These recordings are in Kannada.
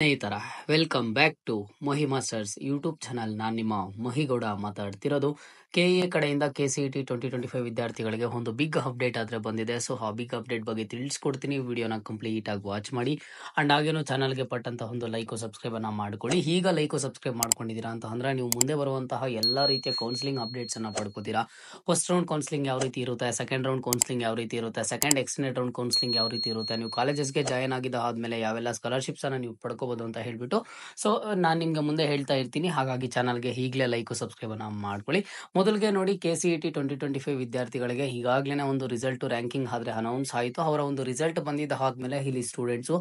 ಸ್ನೇಹಿತರ, welcome back to Mohima stars YouTube channel. ನಾನು ನಿಮ್ಮ ಮೊಹಿಗೌಡ ಮಾತಾಡ್ತಿರೋದು. ಕೆಎ ಕಡೆಯಿಂದ KCET 2025 ವಿದ್ಯಾರ್ಥಿಗಳಿಗೆ ಒಂದು ಬಿಗ್ ಅಪ್ಡೇಟ್ ಆದರೆ ಬಂದಿದೆ. ಸೊ ಆ ಬಿಗ್ ಅಪ್ಡೇಟ್ ಬಗ್ಗೆ ತಿಳಿಸ್ಕೊಡ್ತೀನಿ. ವಿಡಿಯೋನ ಕಂಪ್ಲೀಟ್ ಆಗಿ ವಾಚ್ ಮಾಡಿ. ಅಂಡ್ ಹಾಗೇನು ಚಾನಲ್ಗೆ ಪಟ್ಟಂತ ಒಂದು ಲೈಕ್ ಸಬ್ಸ್ಕ್ರೈಬ್ ಅನ್ನ ಮಾಡ್ಕೊಳ್ಳಿ. ಈಗ ಲೈಕ್ ಸಬ್ಸ್ಕ್ರೈಬ್ ಮಾಡ್ಕೊಂಡಿದ್ದೀರಾ ಅಂತ ಅಂದ್ರೆ ನೀವು ಮುಂದೆ ಬರುವಂತಹ ಎಲ್ಲಾ ರೀತಿಯ ಕೌನ್ಸಿಲಿಂಗ್ ಅಪ್ಡೇಟ್ಸ್ ಅನ್ನ ಪಡ್ಕೋತೀರಾ. ಫಸ್ಟ್ ರೌಂಡ್ ಕೌನ್ಸಿಲಿಂಗ್ ಯಾವ ರೀತಿ ಇರುತ್ತೆ, ಸೆಕೆಂಡ್ ರೌಂಡ್ ಕೌನ್ಸಿಲಿಂಗ್ ಯಾವ ರೀತಿ ಇರುತ್ತೆ, ಸೆಕೆಂಡ್ ಎಕ್ಸ್ಟೆಂಡೆಡ್ ರೌಂಡ್ ಕೌನ್ಸಿಲಿಂಗ್ ಯಾವ ರೀತಿ ಇರುತ್ತೆ, ನೀವು ಕಾಲೇಜಸ್ಗೆ ಜಾಯ್ನ್ ಆಗಿದ್ದ ಆದ್ಮೇಲೆ ಯಾವೆಲ್ಲ ಸ್ಕಾಲರ್ಶಿಪ್ಸ್ ಅನ್ನ ನೀವು ಪಡ್ಕೋಬಹುದು ಅಂತ ಹೇಳ್ಬಿಟ್ಟು ಸೊ ನಾನು ನಿಮ್ಗೆ ಮುಂದೆ ಹೇಳ್ತಾ ಇರ್ತೀನಿ. ಹಾಗಾಗಿ ಚಾನಲ್ಗೆ ಈಗಲೇ ಲೈಕ್ ಸಬ್ಸ್ಕ್ರೈಬ್ ಅನ್ನ ಮಾಡ್ಕೊಳ್ಳಿ. ಮೊದಲಿಗೆ ನೋಡಿ, KCET 2025 ವಿದ್ಯಾರ್ಥಿಗಳಿಗೆ ಈಗಾಗಲೇ ಒಂದು ರಿಸಲ್ಟ್ ರ್ಯಾಂಕಿಂಗ್ ಆದ್ರೆ ಅನೌನ್ಸ್ ಆಯಿತು. ಅವರ ಒಂದು ರಿಸಲ್ಟ್ ಬಂದಿದ್ದ ಆದ್ಮೇಲೆ ಇಲ್ಲಿ ಸ್ಟೂಡೆಂಟ್ಸ್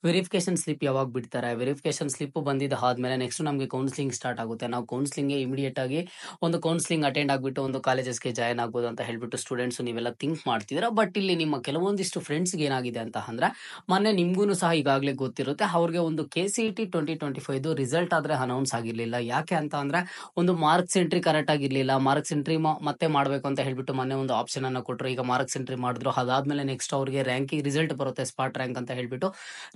ವೆರಿಫಿಕೇಶನ್ ಸ್ಲಿಪ್ ಯಾವಾಗ ಬಿಡ್ತಾರೆ, ವೆರಿಫಿಕೇಶನ್ ಸ್ಲಿಪ್ ಬಂದಿದ್ದ ಆದ್ಮೇಲೆ ನೆಕ್ಸ್ಟ್ ನಮಗೆ ಕೌನ್ಸಿಲಿಂಗ್ ಸ್ಟಾರ್ಟ್ ಆಗುತ್ತೆ. ನಾವು ಕೌನ್ಸಿಲಿಂಗ್ ಇಮಿಡಿಯೇಟ್ ಆಗಿ ಒಂದು ಕೌನ್ಸಿಲಿಂಗ್ ಅಟೆಂಡ್ ಆಗ್ಬಿಟ್ಟು ಒಂದು ಕಾಲೇಜಸ್ಗೆ ಜಾಯ್ನ್ ಆಗ್ಬೋದು ಅಂತ ಹೇಳ್ಬಿಟ್ಟು ಸ್ಟೂಡೆಂಟ್ಸ್ ನೀವೆಲ್ಲ ಥಿಂಕ್ ಮಾಡ್ತಿದ್ದೀರಾ. ಬಟ್ ಇಲ್ಲಿ ನಿಮ್ಮ ಕೆಲವೊಂದಿಷ್ಟು ಫ್ರೆಂಡ್ಸ್ಗೆ ಏನಾಗಿದೆ ಅಂತ ಅಂದ್ರೆ, ಮೊನ್ನೆ ನಿಮ್ಗೂ ಸಹ ಈಗಾಗಲೇ ಗೊತ್ತಿರುತ್ತೆ, ಅವ್ರಿಗೆ ಒಂದು KCET 2025 ರಿಸಲ್ಟ್ ಆದ್ರೆ ಅನೌನ್ಸ್ ಆಗಿರ್ಲಿಲ್ಲ. ಯಾಕೆ ಅಂತ ಅಂದ್ರೆ ಒಂದು ಮಾರ್ಕ್ಸ್ ಎಂಟ್ರಿ ಕರೆಕ್ಟ್ ಆಗಿರ್ಲಿಲ್ಲ. ಮಾರ್ಕ್ಸ್ ಎಂಟ್ರಿ ಮತ್ತೆ ಮಾಡ್ಬೇಕು ಅಂತ ಹೇಳ್ಬಿಟ್ಟು ಮೊನ್ನೆ ಒಂದು ಆಪ್ಷನ್ ಅನ್ನ ಕೊಟ್ಟರು. ಈಗ ಮಾರ್ಕ್ಸ್ ಎಂಟ್ರಿ ಮಾಡಿದ್ರು, ಅದಾದ್ಮೇಲೆ ನೆಕ್ಸ್ಟ್ ಅವ್ರಿಗೆ ರ್ಯಾಂಕಿಂಗ್ ರಿಸಲ್ಟ್ ಬರುತ್ತೆ, ಸ್ಪಾಟ್ ರ್ಯಾಂಕ್ ಅಂತ ಹೇಳ್ಬಿಟ್ಟು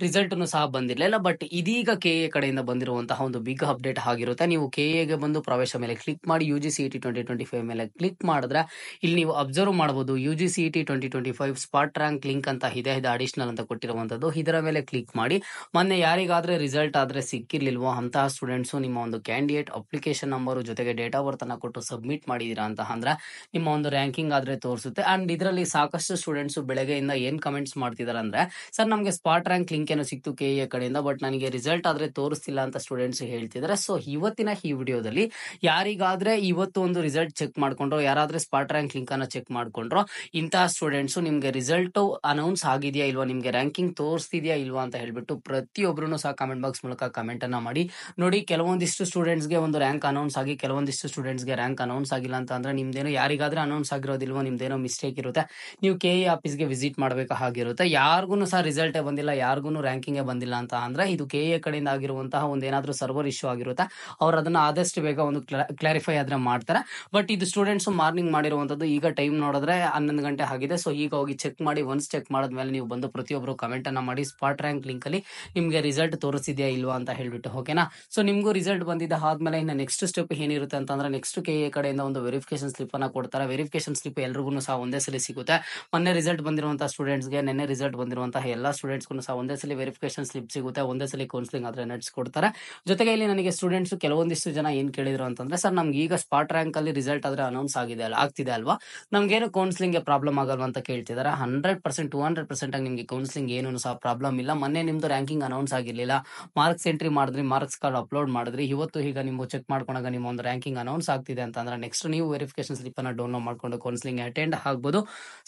ರಿಸಲ್ಟ್ ಸಹ ಬಂದಿರಲಿಲ್ಲ. ಬಟ್ ಇದೀಗ KA ಕಡೆಯಿಂದ ಬಂದಿರುವಂತಹ ಒಂದು ಬಿಗ್ ಅಪ್ಡೇಟ್ ಆಗಿರುತ್ತೆ. ನೀವು KAಗೆ ಬಂದು ಪ್ರವೇಶ ಮೇಲೆ ಕ್ಲಿಕ್ ಮಾಡಿ UGCET 2025 ಮೇಲೆ ಕ್ಲಿಕ್ ಮಾಡಿದ್ರೆ ಇಲ್ಲಿ ನೀವು ಅಬ್ಸರ್ವ್ ಮಾಡಬಹುದು, UGCET 2025 ಸ್ಪಾಟ್ ರ್ಯಾಂಕ್ ಲಿಂಕ್ ಅಂತ ಇದೆ, ಇದು ಅಡಿಷನಲ್ ಅಂತ ಕೊಟ್ಟಿರುವಂತದ್ದು. ಇದರ ಮೇಲೆ ಕ್ಲಿಕ್ ಮಾಡಿ ಮೊನ್ನೆ ಯಾರಿಗಾದ್ರೆ ರಿಸಲ್ಟ್ ಆದ್ರೆ ಸಿಕ್ಕಿರ್ಲಿಲ್ವೋ ಅಂತಹ ಸ್ಟೂಡೆಂಟ್ಸ್ ನಿಮ್ಮ ಒಂದು ಕ್ಯಾಂಡಿಡೇಟ್ ಅಪ್ಲಿಕೇಶನ್ ನಂಬರ್ ಜೊತೆಗೆ ಡೇಟ್ ಆಫ್ ಬರ್ತ್ ಅನ್ನ ಕೊಟ್ಟು ಸಬ್ಮಿಟ್ ಮಾಡಿದೀರಾ ಅಂತ ಅಂದ್ರೆ ನಿಮ್ಮ ಒಂದು ರ್ಯಾಂಕಿಂಗ್ ಆದ್ರೆ ತೋರಿಸುತ್ತೆ. ಅಂಡ್ ಇದರಲ್ಲಿ ಸಾಕಷ್ಟು ಸ್ಟೂಡೆಂಟ್ಸ್ ಬೆಳಗ್ಗೆಯಿಂದ ಏನ್ ಕಮೆಂಟ್ಸ್ ಮಾಡ್ತಿದಾರೆ ಅಂದ್ರೆ, ಸರ್ ನಮಗೆ ಸ್ಪಾಟ್ ರ್ಯಾಂಕ್ ಲಿಂಕ್ ಏನೋ ಸಿಕ್ತು KA ಕಡೆಯಿಂದ, ಬಟ್ ನನಗೆ ರಿಸಲ್ಟ್ ಆದ್ರೆ ತೋರಿಸ್ತಿಲ್ಲ ಅಂತ ಸ್ಟೂಡೆಂಟ್ಸ್ ಹೇಳ್ತಿದ್ದಾರೆ. ಸೊ ಇವತ್ತಿನ ಈ ವಿಡಿಯೋದಲ್ಲಿ ಯಾರಿಗಾದ್ರೆ ಇವತ್ತು ಒಂದು ರಿಸಲ್ಟ್ ಚೆಕ್ ಮಾಡ್ಕೊಂಡ್ರು, ಯಾರಾದ್ರೆ ಸ್ಪಾಟ್ ರ್ಯಾಂಕ್ ಲಿಂಕ್ ಅನ್ನ ಚೆಕ್ ಮಾಡ್ಕೊಂಡ್ರು, ಇಂತಹ ಸ್ಟೂಡೆಂಟ್ಸ್ ನಿಮ್ಗೆ ರಿಸಲ್ಟ್ ಅನೌನ್ಸ್ ಆಗಿದೆಯಾ ಇಲ್ವಾ, ನಿಮ್ಗೆ ರ್ಯಾಂಕಿಂಗ್ ತೋರಿಸ್ತಿದ್ಯಾ ಇಲ್ವಾ ಅಂತ ಹೇಳ್ಬಿಟ್ಟು ಪ್ರತಿಯೊಬ್ಬರು ಸಹ ಕಾಮೆಂಟ್ ಬಾಕ್ಸ್ ಮೂಲಕ ಕಮೆಂಟ್ ಅನ್ನ ಮಾಡಿ. ನೋಡಿ, ಕೆಲವೊಂದಿಷ್ಟು ಸ್ಟೂಡೆಂಟ್ಸ್ಗೆ ಒಂದು ರ್ಯಾಂಕ್ ಅನೌನ್ಸ್ ಆಗಿ ಕೆಲವೊಂದಿಷ್ಟು ಸ್ಟೂಡೆಂಟ್ಸ್ಗೆ ರ್ಯಾಂಕ್ ಅನೌನ್ಸ್ ಆಗಿಲ್ಲ ಅಂತ ಅಂದ್ರೆ ನಿಮ್ದೇನೋ ಯಾರಿಗಾದ್ರೆ ಅನೌನ್ಸ್ ಆಗಿರೋದಿಲ್ವೋ, ನಿಮ್ದೇನೋ ಮಿಸ್ಟೇಕ್ ಇರುತ್ತೆ, ನೀವು KA ಆಫೀಸ್ಗೆ ವಿಸಿಟ್ ಮಾಡಬೇಕಾಗಿರುತ್ತೆ. ಯಾರಿಗೂ ಸಹ ರಿಸಲ್ಟೇ ಬಂದಿಲ್ಲ, ಯಾರಿಗೂ ರ್ಯಾಂಕಿಂಗ್ ಬಂದಿಲ್ಲ ಅಂತ ಅಂದ್ರೆ ಇದು KA ಕಡೆಯಿಂದ ಆಗಿರುವಂತಹ ಒಂದು ಏನಾದ್ರೂ ಸರ್ವರ್ ಇಶ್ಯೂ ಆಗಿರುತ್ತೆ. ಅವ್ರು ಅದನ್ನ ಆದಷ್ಟು ಬೇಗ ಒಂದು ಕ್ಲಾರಿಫೈ ಆದ್ರೆ ಮಾಡ್ತಾರೆ. ಬಟ್ ಇದು ಸ್ಟೂಡೆಂಟ್ಸ್ ಮಾರ್ನಿಂಗ್ ಮಾಡಿರುವಂತದ್ದು. ಈಗ ಟೈಮ್ ನೋಡಿದ್ರೆ 11 ಗಂಟೆ ಆಗಿದೆ. ಸೊ ಈಗ ಹೋಗಿ ಚೆಕ್ ಮಾಡಿ. ಒನ್ಸ್ ಚೆಕ್ ಮಾಡಿದ್ಮೇಲೆ ನೀವು ಬಂದು ಪ್ರತಿಯೊಬ್ಬರು ಕಮೆಂಟ್ ಅನ್ನ ಮಾಡಿ, ಸ್ಪಾಟ್ ರ್ಯಾಂಕ್ ಲಿಂಕ್ ಅಲ್ಲಿ ನಿಮ್ಗೆ ರಿಸಲ್ಟ್ ತೋರಿಸಿದ್ಯಾ ಇಲ್ವಾ ಅಂತ ಹೇಳ್ಬಿಟ್ಟು. ಓಕೆನಾ? ಸೊ ನಿಮ್ಗೂ ರಿಸಲ್ಟ್ ಬಂದಿದ್ದ ಆದ್ಮೇಲೆ ಇನ್ನು ನೆಕ್ಸ್ಟ್ ಸ್ಟೆಪ್ ಏನಿರುತ್ತೆ ಅಂತಂದ್ರೆ, ನೆಕ್ಸ್ಟ್ KA ಕಡೆಯಿಂದ ಒಂದು ವೆರಿಫಿಕೇಶನ್ ಸ್ಲಿಪ್ ಅನ್ನ ಕೊಡ್ತಾರೆ. ವೆರಿಫಿಕೇಶನ್ ಸ್ಲಿಪ್ ಎಲ್ರಿಗೂ ಸಹ ಒಂದೇ ಸಲ ಸಿಗುತ್ತೆ. ಮೊನ್ನೆ ರಿಸಲ್ಟ್ ಬಂದಿರುವಂತಹ ಸ್ಟೂಡೆಂಟ್ಸ್ಗೆ, ನಿನ್ನೆ ರಿಸಲ್ಟ್ ಬಂದಿರುವಂತಹ ಎಲ್ಲಾ ಸ್ಟೂಡೆಂಟ್ಸ್ಗೂ ಸಹ ಒಂದೇ ಸಲ ವೆರಿಫಿಕೇಶನ್ ಸ್ಲಿಪ್ ಸಿಗುತ್ತೆ. ಒಂದೇ ಸಲ ಕೌನ್ಸಿಲಿಂಗ್ ಆದ್ರೆ ನಡೆಸ್ಕೊಡ್ತಾರೆ. ಜೊತೆಗೆ ಇಲ್ಲಿ ನನಗೆ ಸ್ಟೂಡೆಂಟ್ಸ್ ಕೆಲವೊಂದಿಷ್ಟು ಜನ ಏನ್ ಕೇಳಿದ್ರು ಅಂತಂದ್ರೆ, ಸರ್ ನಮ್ಗೆ ಈಗ ಸ್ಪಾಟ್ ರ್ಯಾಂಕ್ ಅಲ್ಲಿ ರಿಸಲ್ಟ್ ಆದ್ರೆ ಅನೌನ್ಸ್ ಆಗ್ತಿದೆ ಅಲ್ವಾ, ನಮ್ಗೇನು ಕೌನ್ಸಿಲಿಂಗ್ ಪ್ರಾಬ್ಲಮ್ ಆಗಲ್ವಾ ಅಂತ ಕೇಳ್ತಿದ್ದಾರೆ. 100% 200% ಆಗಿ ನಿಮ್ಗೆ ಕೌನ್ಸಿಲಿಂಗ್ ಏನು ಸಹ ಪ್ರಾಬ್ಲಮ್ ಇಲ್ಲ. ಮೊನ್ನೆ ನಿಮ್ದು ರ್ಯಾಂಕಿಂಗ್ ಅನೌನ್ಸ್ ಆಗಿರ್ಲಿಲ್ಲ, ಮಾರ್ಕ್ಸ್ ಎಂಟ್ರಿ ಮಾಡಿದ್ರಿ, ಮಾರ್ಕ್ಸ್ ಕಾರ್ಡ್ ಅಪ್ಲೋಡ್ ಮಾಡಿದ್ರಿ, ಇವತ್ತು ಈಗ ನೀವು ಚೆಕ್ ಮಾಡ್ಕೊಂಡಾಗ ನಿಮ್ಮ ಒಂದು ರ್ಯಾಂಕಿಂಗ್ ಅನೌನ್ಸ್ ಆಗ್ತಿದೆ ಅಂತಂದ್ರೆ ನೆಕ್ಸ್ಟ್ ನೀವು ವೆರಿಫಿಕೇಶನ್ ಸ್ಲಿಪ್ ಅನ್ನ ಡೌನ್ಲೋಡ್ ಮಾಡ್ಕೊಂಡು ಕೌನ್ಸಿಲಿಂಗ್ ಅಟೆಂಡ್ ಆಗ್ಬೋದು.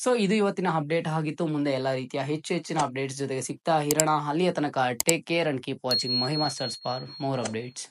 ಸೊ ಇದು ಇವತ್ತಿನ ಅಪ್ಡೇಟ್ ಆಗಿತ್ತು. ಮುಂದೆ ಎಲ್ಲಾ ರೀತಿಯ ಹೆಚ್ಚಿನ ಅಪ್ಡೇಟ್ಸ್ ಜೊತೆಗೆ ಸಿಗ್ತಾ ಇರೋಣ. ಅಲ್ಲಿಯ ತನಕ take care and keep watching Mohima stars for more updates.